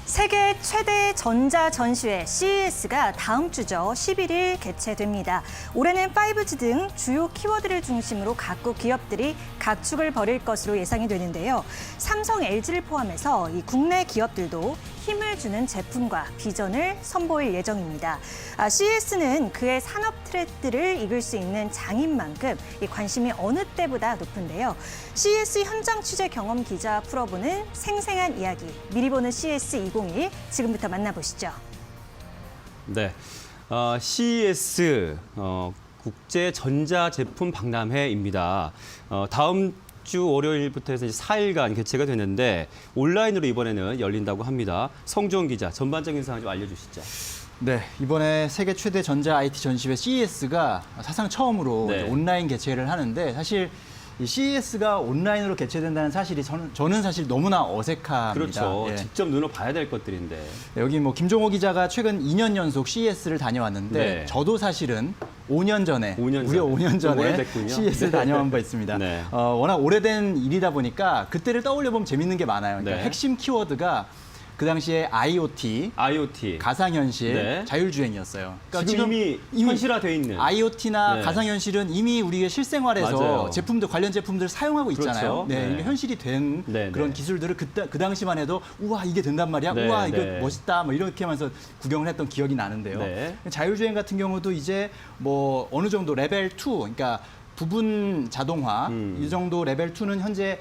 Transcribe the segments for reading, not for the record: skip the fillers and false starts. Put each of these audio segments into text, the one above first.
세계 최대 전자 전시회 CES가 다음 주죠. 11일 개최됩니다. 올해는 5G 등 주요 키워드를 중심으로 각국 기업들이 각축을 벌일 것으로 예상이 되는데요. 삼성, LG를 포함해서 이 국내 기업들도 힘을 주는 제품과 비전을 선보일 예정입니다. CES는 그의 산업 트렌드를 이끌 수 있는 장인 만큼 이 관심이 어느 때보다 높은데요. CES 현장 취재 경험 기자와 풀어보는 생생한 이야기. 미리 보는 CES 2021 지금부터 만나보시죠. 네, CES 국제 전자제품 박람회입니다. 다음 주 월요일부터 해서 4일간 개최가 되는데 온라인으로 이번에는 열린다고 합니다. 성주원 기자, 전반적인 상황 좀 알려주시죠. 네, 이번에 세계 최대 전자 IT 전시회 CES가 사상 처음으로 네. 온라인 개최를 하는데 사실 이 CES가 온라인으로 개최된다는 사실이 저는 사실 너무나 어색합니다. 그렇죠. 예. 직접 눈으로 봐야 될 것들인데. 여기 뭐 김종호 기자가 최근 2년 연속 CES를 다녀왔는데 네. 저도 사실은 5년 전에, 5년 무려 전에. 5년 좀 전에 오래됐군요. CES를 네. 다녀온 바 있습니다. 네. 워낙 오래된 일이다 보니까 그때를 떠올려보면 재밌는 게 많아요. 그러니까 네. 핵심 키워드가 그 당시에 IoT, IoT. 가상현실, 네. 자율주행이었어요. 지금 이미 현실화돼 있는. IoT나 네. 가상현실은 이미 우리의 실생활에서 맞아요. 관련 제품들을 사용하고 있잖아요. 그렇죠. 네, 네. 이게 현실이 된 네, 그런 네. 기술들을 그 당시만 해도 우와 이게 된단 말이야, 네, 우와 이거 네. 멋있다, 뭐 이렇게 하면서 구경을 했던 기억이 나는데요. 네. 자율주행 같은 경우도 이제 뭐 어느 정도 레벨 2, 그러니까 부분 자동화 이 정도 레벨 2는 현재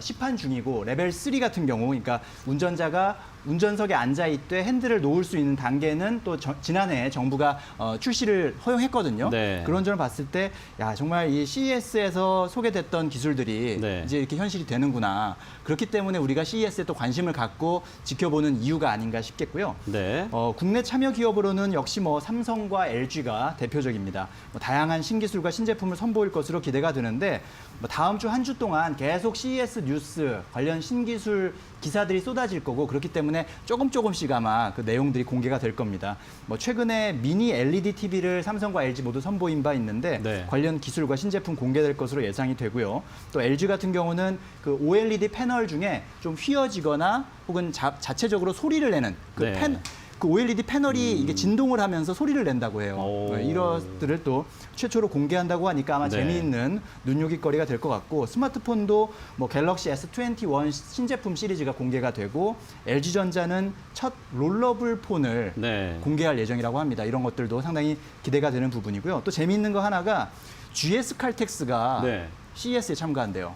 시판 중이고 레벨 3 같은 경우 그러니까 운전자가 운전석에 앉아 있되 핸들을 놓을 수 있는 단계는 또 지난해 정부가 출시를 허용했거든요. 네. 그런 점을 봤을 때 야 정말 이 CES에서 소개됐던 기술들이 네. 이제 이렇게 현실이 되는구나. 그렇기 때문에 우리가 CES에 또 관심을 갖고 지켜보는 이유가 아닌가 싶겠고요. 네. 국내 참여 기업으로는 역시 뭐 삼성과 LG가 대표적입니다. 뭐 다양한 신기술과 신제품을 선보일 것으로 기대가 되는데 뭐 다음 주 한 주 동안 계속 CES 뉴스 관련 신기술 기사들이 쏟아질 거고 그렇기 때문에 조금씩 아마 그 내용들이 공개가 될 겁니다. 뭐 최근에 미니 LED TV를 삼성과 LG 모두 선보인 바 있는데 네. 관련 기술과 신제품 공개될 것으로 예상이 되고요. 또 LG 같은 경우는 그 OLED 패널 중에 좀 휘어지거나 혹은 자체적으로 소리를 내는 네. 그 OLED 패널이 이게 진동을 하면서 소리를 낸다고 해요. 오. 이런 것들을 또 최초로 공개한다고 하니까 아마 네. 재미있는 눈요깃거리가 될 것 같고 스마트폰도 뭐 갤럭시 S21 신제품 시리즈가 공개가 되고 LG전자는 첫 롤러블 폰을 네. 공개할 예정이라고 합니다. 이런 것들도 상당히 기대가 되는 부분이고요. 또 재미있는 거 하나가 GS 칼텍스가 네. CES에 참가한대요.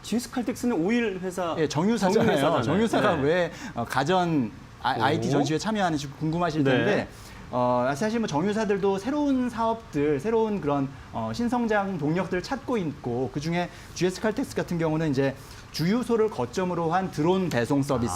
GS 칼텍스는 오일 회사. 예, 정유사잖아요. 정유사잖아요. 정유사가 네. 왜 가전 IT 전시회 참여하는지 궁금하실 네. 텐데 사실 뭐 정유사들도 새로운 사업들, 새로운 그런 신성장 동력들을 찾고 있고 그중에 GS 칼텍스 같은 경우는 이제 주유소를 거점으로 한 드론 배송 서비스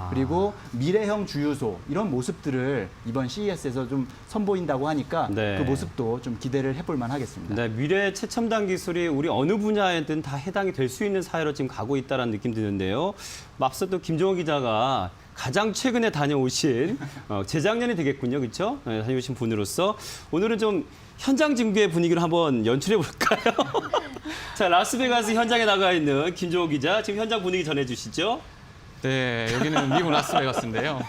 그리고 미래형 주유소 이런 모습들을 이번 CES에서 좀 선보인다고 하니까 네. 그 모습도 좀 기대를 해볼 만하겠습니다. 네, 미래 최첨단 기술이 우리 어느 분야에든 다 해당이 될 수 있는 사회로 지금 가고 있다는 느낌 드는데요. 앞서 또 김종호 기자가 가장 최근에 다녀오신 재작년이 되겠군요, 그렇죠? 네, 다녀오신 분으로서 오늘은 좀 현장 중계 분위기를 한번 연출해 볼까요? 자, 라스베가스 현장에 나가 있는 김종호 기자, 지금 현장 분위기 전해주시죠. 네, 여기는 미국 라스베가스인데요.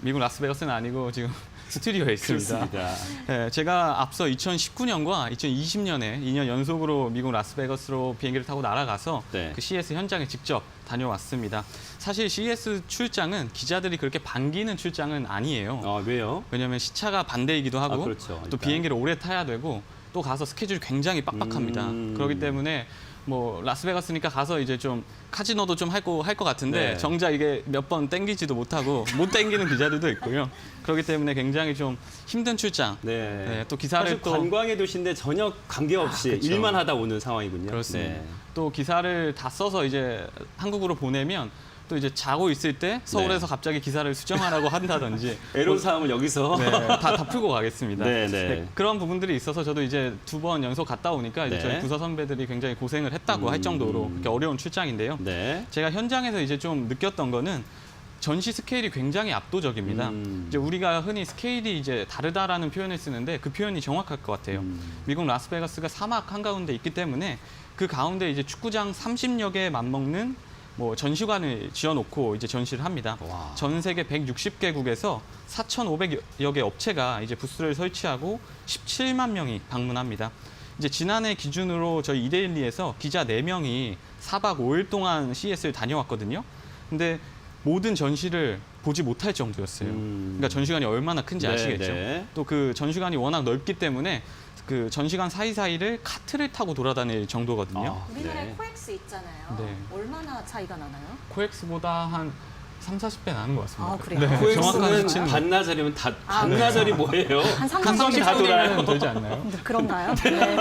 미국 라스베가스는 아니고 지금 스튜디오에 있습니다. 그렇습니다. 네, 제가 앞서 2019년과 2020년에 2년 연속으로 미국 라스베가스로 비행기를 타고 날아가서 네. 그 CES 현장에 직접 다녀왔습니다. 사실 CES 출장은 기자들이 그렇게 반기는 출장은 아니에요. 왜요? 왜냐하면 시차가 반대이기도 하고 그렇죠. 또 일단. 비행기를 오래 타야 되고 또 가서 스케줄이 굉장히 빡빡합니다. 그렇기 때문에 뭐 라스베가스니까 가서 이제 좀 카지노도 좀 할 것 같은데 네. 정작 이게 몇 번 땡기지도 못하고 못 땡기는 기자들도 있고요. 그렇기 때문에 굉장히 좀 힘든 출장. 네. 또 기사를 사실 또 관광의 도시인데 전혀 관계없이 그렇죠. 일만 하다 오는 상황이군요. 그렇습니다. 네. 또 기사를 다 써서 이제 한국으로 보내면 또 이제 자고 있을 때 서울에서 네. 갑자기 기사를 수정하라고 한다든지 애로사항을 여기서 네, 다 풀고 가겠습니다. 네, 네. 그런 부분들이 있어서 저도 이제 2번 연속 갔다 오니까 이제 네. 저희 부서 선배들이 굉장히 고생을 했다고 할 정도로 그렇게 어려운 출장인데요. 네. 제가 현장에서 이제 좀 느꼈던 거는 전시 스케일이 굉장히 압도적입니다. 이제 우리가 흔히 스케일이 이제 다르다라는 표현을 쓰는데 그 표현이 정확할 것 같아요. 미국 라스베가스가 사막 한가운데 있기 때문에 그 가운데 이제 축구장 30여 개에 맞먹는 뭐 전시관을 지어놓고 이제 전시를 합니다. 와. 전 세계 160개국에서 4,500여 개 업체가 이제 부스를 설치하고 17만 명이 방문합니다. 이제 지난해 기준으로 저희 이데일리에서 기자 4명이 4박 5일 동안 CES를 다녀왔거든요. 근데 모든 전시를 보지 못할 정도였어요. 그러니까 전시관이 얼마나 큰지 네, 아시겠죠. 네. 또 그 전시관이 워낙 넓기 때문에 그 전시관 사이사이를 카트를 타고 돌아다닐 정도거든요. 아, 우리나라에 네. 코엑스 있잖아요. 네. 얼마나 차이가 나나요? 코엑스보다 한 3, 40배 나는 것 같습니다. 아, 그래요? 정확한 코엑스는 수치는 반나절이면 반나절이 뭐예요? 한 한 30분 다 돌아요. 되지 않나요? 그런가요? 네.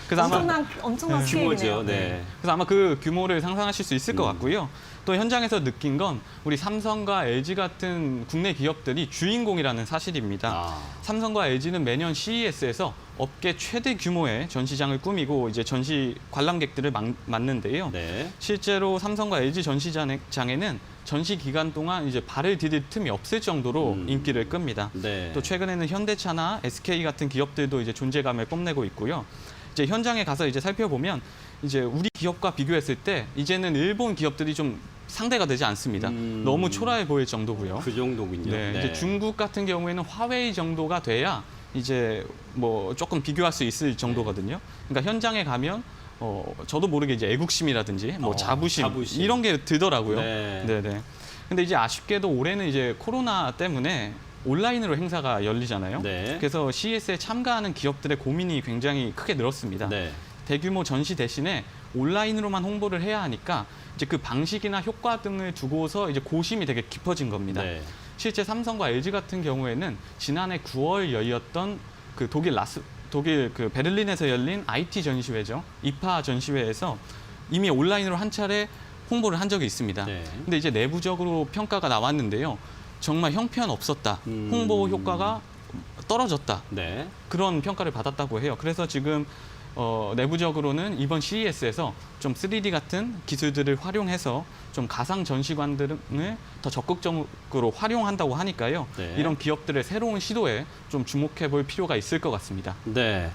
그래서 아마 엄청난 규모죠. 스케일이네요. 네. 그래서 아마 그 규모를 상상하실 수 있을 것 같고요. 또 현장에서 느낀 건 우리 삼성과 LG 같은 국내 기업들이 주인공이라는 사실입니다. 아. 삼성과 LG는 매년 CES에서 업계 최대 규모의 전시장을 꾸미고 이제 전시 관람객들을 맞는데요. 네. 실제로 삼성과 LG 전시장에는 전시 기간 동안 이제 발을 디딜 틈이 없을 정도로 인기를 끕니다. 네. 또 최근에는 현대차나 SK 같은 기업들도 이제 존재감을 뽐내고 있고요. 이제 현장에 가서 이제 살펴보면 이제 우리 기업과 비교했을 때 이제는 일본 기업들이 좀 상대가 되지 않습니다. 너무 초라해 보일 정도고요. 그 정도군요. 네, 이제 중국 같은 경우에는 화웨이 정도가 돼야 이제 뭐 조금 비교할 수 있을 정도거든요. 그러니까 현장에 가면 저도 모르게 이제 애국심이라든지 뭐 자부심 이런 게 들더라고요. 네. 네. 근데 이제 아쉽게도 올해는 이제 코로나 때문에 온라인으로 행사가 열리잖아요. 네. 그래서 CES에 참가하는 기업들의 고민이 굉장히 크게 늘었습니다. 네. 대규모 전시 대신에 온라인으로만 홍보를 해야 하니까 이제 그 방식이나 효과 등을 두고서 이제 고심이 되게 깊어진 겁니다. 네. 실제 삼성과 LG 같은 경우에는 지난해 9월 열렸던 그 독일 그 베를린에서 열린 IT 전시회죠. 이파 전시회에서 이미 온라인으로 한 차례 홍보를 한 적이 있습니다. 네. 근데 이제 내부적으로 평가가 나왔는데요. 정말 형편없었다. 홍보 효과가 떨어졌다. 네. 그런 평가를 받았다고 해요. 그래서 지금 내부적으로는 이번 CES에서 좀 3D 같은 기술들을 활용해서 좀 가상 전시관 등을 더 적극적으로 활용한다고 하니까요. 네. 이런 기업들의 새로운 시도에 좀 주목해 볼 필요가 있을 것 같습니다. 네.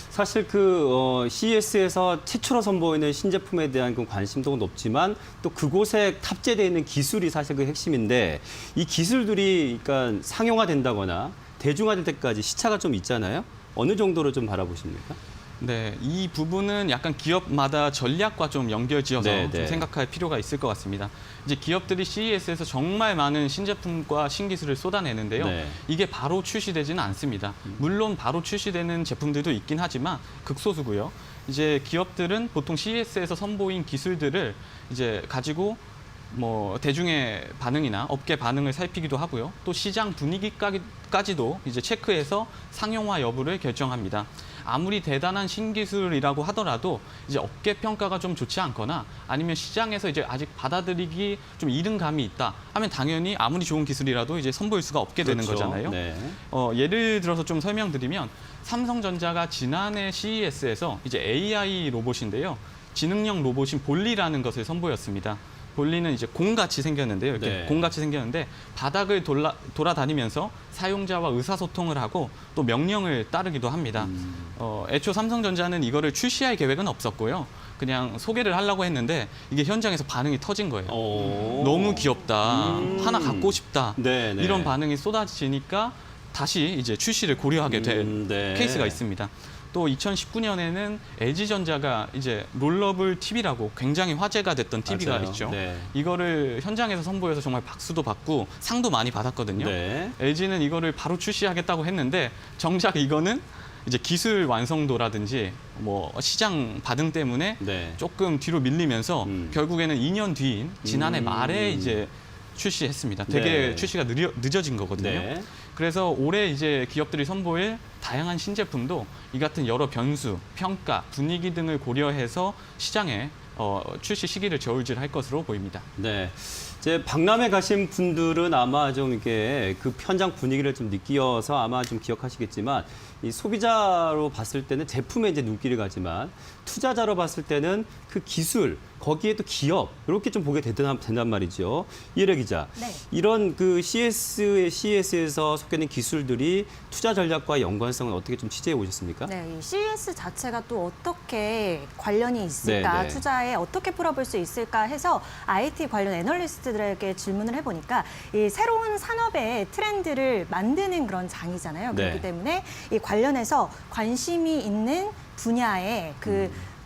사실 그 CES에서 최초로 선보이는 신제품에 대한 그 관심도가 높지만 또 그곳에 탑재되어 있는 기술이 사실 그 핵심인데 이 기술들이 그러니까 상용화된다거나 대중화될 때까지 시차가 좀 있잖아요. 어느 정도로 좀 바라보십니까? 네, 이 부분은 약간 기업마다 전략과 좀 연결지어서 네, 좀 네. 생각할 필요가 있을 것 같습니다. 이제 기업들이 CES에서 정말 많은 신제품과 신기술을 쏟아내는데요. 네. 이게 바로 출시되지는 않습니다. 물론 바로 출시되는 제품들도 있긴 하지만 극소수고요. 이제 기업들은 보통 CES에서 선보인 기술들을 이제 가지고 뭐 대중의 반응이나 업계 반응을 살피기도 하고요. 또 시장 분위기까지도 이제 체크해서 상용화 여부를 결정합니다. 아무리 대단한 신기술이라고 하더라도 이제 업계 평가가 좀 좋지 않거나 아니면 시장에서 이제 아직 받아들이기 좀 이른 감이 있다 하면 당연히 아무리 좋은 기술이라도 이제 선보일 수가 없게 되는 그렇죠. 거잖아요. 네. 예를 들어서 좀 설명드리면 삼성전자가 지난해 CES에서 이제 AI 로봇인데요. 지능형 로봇인 볼리라는 것을 선보였습니다. 볼리는 이제 공같이 생겼는데요. 이렇게 네. 공같이 생겼는데 바닥을 돌아다니면서 사용자와 의사소통을 하고 또 명령을 따르기도 합니다. 애초 삼성전자는 이거를 출시할 계획은 없었고요. 그냥 소개를 하려고 했는데 이게 현장에서 반응이 터진 거예요. 너무 귀엽다. 하나 갖고 싶다. 네, 네. 이런 반응이 쏟아지니까 다시 이제 출시를 고려하게 된 네. 케이스가 있습니다. 또 2019년에는 LG전자가 이제 롤러블 TV라고 굉장히 화제가 됐던 TV가 맞아요. 있죠. 네. 이거를 현장에서 선보여서 정말 박수도 받고 상도 많이 받았거든요. 네. LG는 이거를 바로 출시하겠다고 했는데 정작 이거는 이제 기술 완성도라든지 뭐 시장 반응 때문에 네. 조금 뒤로 밀리면서 결국에는 2년 뒤인 지난해 말에 이제 출시했습니다. 되게 네. 출시가 늦어진 거거든요. 네. 그래서 올해 이제 기업들이 선보일 다양한 신제품도 이 같은 여러 변수, 평가, 분위기 등을 고려해서 시장에 출시 시기를 저울질할 것으로 보입니다. 네. 이제 박람회 가신 분들은 아마 좀 이렇게 그 현장 분위기를 좀 느끼어서 아마 좀 기억하시겠지만 이 소비자로 봤을 때는 제품에 이제 눈길이 가지만 투자자로 봤을 때는 그 기술 거기에 또 기업 이렇게 좀 보게 된단 말이죠. 이혜려 기자, 네. 이런 그 CES에서 소개된 기술들이 투자 전략과 연관성은 어떻게 좀 취재해 오셨습니까? 네, 이 CES 자체가 또 어떻게 관련이 있을까, 네, 네. 투자에 어떻게 풀어볼 수 있을까 해서 IT 관련 애널리스트들에게 질문을 해보니까 이 새로운 산업의 트렌드를 만드는 그런 장이잖아요. 네. 그렇기 때문에 이 관련해서 관심이 있는 분야에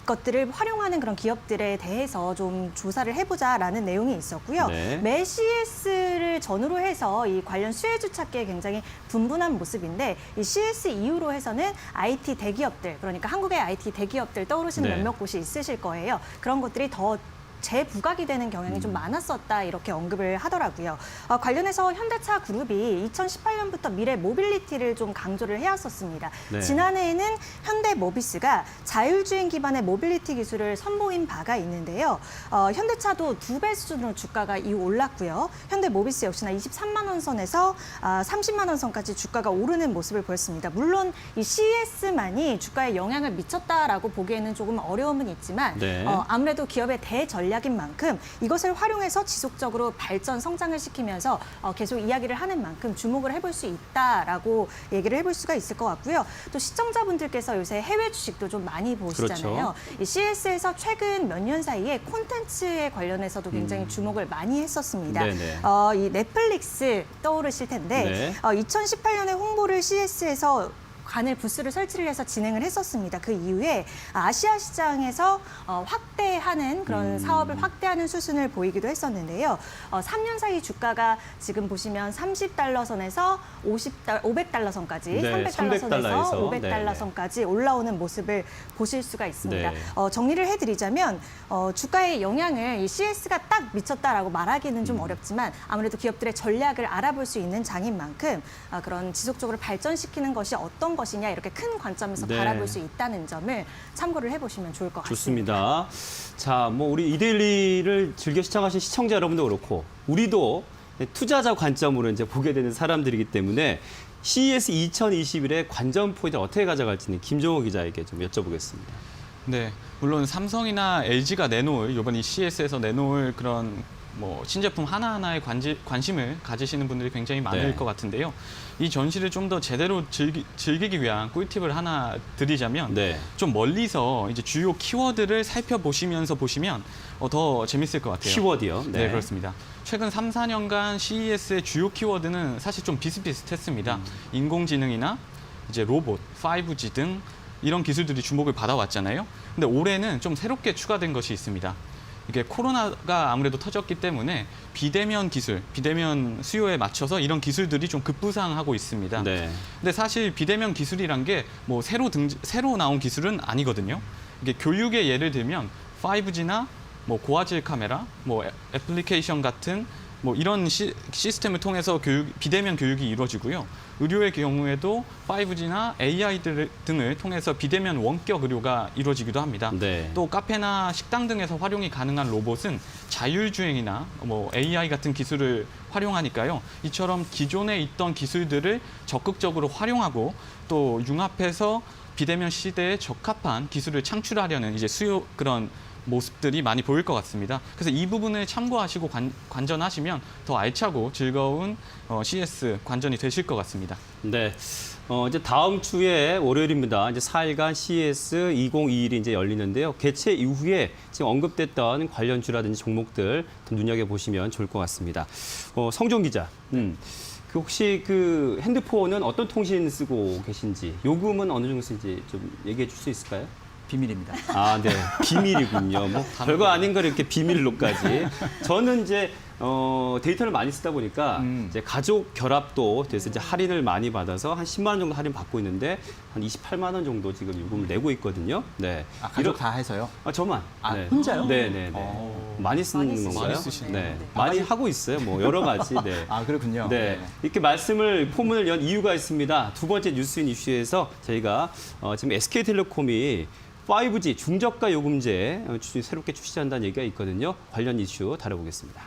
것들을 활용하는 그런 기업들에 대해서 좀 조사를 해보자라는 내용이 있었고요. 네. 매 CS를 전후로 해서 이 관련 수혜주 찾기에 굉장히 분분한 모습인데 이 CS 이후로 해서는 IT 대기업들, 그러니까 한국의 IT 대기업들 떠오르시는 네. 몇몇 곳이 있으실 거예요. 그런 것들이 더 재부각이 되는 경향이 좀 많았었다 이렇게 언급을 하더라고요. 관련해서 현대차 그룹이 2018년부터 미래 모빌리티를 좀 강조를 해왔었습니다. 네. 지난해에는 현대모비스가 자율주행 기반의 모빌리티 기술을 선보인 바가 있는데요. 현대차도 2배 수준으로 주가가 이후 올랐고요. 현대모비스 역시나 23만 원 선에서 30만 원 선까지 주가가 오르는 모습을 보였습니다. 물론 이 CES만이 주가에 영향을 미쳤다라고 보기에는 조금 어려움은 있지만 네. 아무래도 기업의 대전략인 만큼 이것을 활용해서 지속적으로 발전, 성장을 시키면서 계속 이야기를 하는 만큼 주목을 해볼 수 있다라고 얘기를 해볼 수가 있을 것 같고요. 또 시청자분들께서 요새 해외 주식도 좀 많이 보시잖아요. 그렇죠. 이 CS에서 최근 몇 년 사이에 콘텐츠에 관련해서도 굉장히 주목을 많이 했었습니다. 네네. 이 넷플릭스 떠오르실 텐데 네. 2018년에 홍보를 CS에서 관을 부스를 설치를 해서 진행을 했었습니다. 그 이후에 아시아 시장에서 확대하는 그런 사업을 확대하는 수순을 보이기도 했었는데요. 3년 사이 주가가 지금 보시면 30달러 선에서 500달러 선까지, 네, 300달러 선에서 300달러에서 500달러 선까지 올라오는 모습을 보실 수가 있습니다. 네. 정리를 해드리자면 주가의 영향을 이 CS가 딱 미쳤다라고 말하기는 좀 어렵지만 아무래도 기업들의 전략을 알아볼 수 있는 장인 만큼 그런 지속적으로 발전시키는 것이 어떤 것이냐 이렇게 큰 관점에서 네. 바라볼 수 있다는 점을 참고를 해보시면 좋을 것 같습니다. 좋습니다. 자, 뭐 우리 이데일리를 즐겨 시청하신 시청자 여러분도 그렇고 우리도 투자자 관점으로 이제 보게 되는 사람들이기 때문에 CES 2021의 관전 포인트를 어떻게 가져갈지는 김종호 기자에게 좀 여쭤보겠습니다. 네, 물론 삼성이나 LG가 내놓을 이번 이 CES에서 내놓을 그런 뭐 신제품 하나하나에 관심을 가지시는 분들이 굉장히 많을 네. 것 같은데요. 이 전시를 좀 더 제대로 즐기기 위한 꿀팁을 하나 드리자면 네. 좀 멀리서 이제 주요 키워드를 살펴보시면서 보시면 더 재밌을 것 같아요. 키워드요? 네, 그렇습니다. 최근 3, 4년간 CES의 주요 키워드는 사실 좀 비슷비슷했습니다. 인공지능이나 이제 로봇, 5G 등 이런 기술들이 주목을 받아왔잖아요. 근데 올해는 좀 새롭게 추가된 것이 있습니다. 이게 코로나가 아무래도 터졌기 때문에 비대면 기술, 비대면 수요에 맞춰서 이런 기술들이 좀 급부상하고 있습니다. 네. 근데 사실 비대면 기술이란 게 뭐 새로 나온 기술은 아니거든요. 이게 교육의 예를 들면 5G나 뭐 고화질 카메라, 뭐 애플리케이션 같은 뭐 이런 시스템을 통해서 비대면 교육이 이루어지고요. 의료의 경우에도 5G나 AI 등을 통해서 비대면 원격 의료가 이루어지기도 합니다. 네. 또 카페나 식당 등에서 활용이 가능한 로봇은 자율주행이나 뭐 AI 같은 기술을 활용하니까요. 이처럼 기존에 있던 기술들을 적극적으로 활용하고 또 융합해서 비대면 시대에 적합한 기술을 창출하려는 이제 그런 모습들이 많이 보일 것 같습니다. 그래서 이 부분을 참고하시고 관전하시면 더 알차고 즐거운 CES 관전이 되실 것 같습니다. 네. 이제 다음 주에 월요일입니다. 이제 4일간 CES 2021이 이제 열리는데요. 개최 이후에 지금 언급됐던 관련주라든지 종목들 좀 눈여겨보시면 좋을 것 같습니다. 성종 기자. 혹시 그 핸드폰은 어떤 통신 쓰고 계신지, 요금은 어느 정도 쓰는지 좀 얘기해 줄 수 있을까요? 비밀입니다. 아, 네. 비밀이군요. 뭐 별거 아닌 걸 이렇게 비밀로까지. 저는 이제 데이터를 많이 쓰다 보니까 이제 가족 결합도 돼서 이제 할인을 많이 받아서 한 10만 원 정도 할인 받고 있는데 한 28만 원 정도 지금 요금을 내고 있거든요. 네. 가족 다 해서요? 저만. 아, 네. 혼자요? 네, 네, 네. 많이 쓰는 많이 건가요? 많이 쓰시네요. 네. 네. 많이 하고 있어요. 뭐 여러 가지. 네. 그렇군요. 네, 이렇게 포문을 연 이유가 있습니다. 두 번째 뉴스인 이슈에서 저희가 지금 SK텔레콤이 5G 중저가 요금제 새롭게 출시한다는 얘기가 있거든요. 관련 이슈 다뤄보겠습니다.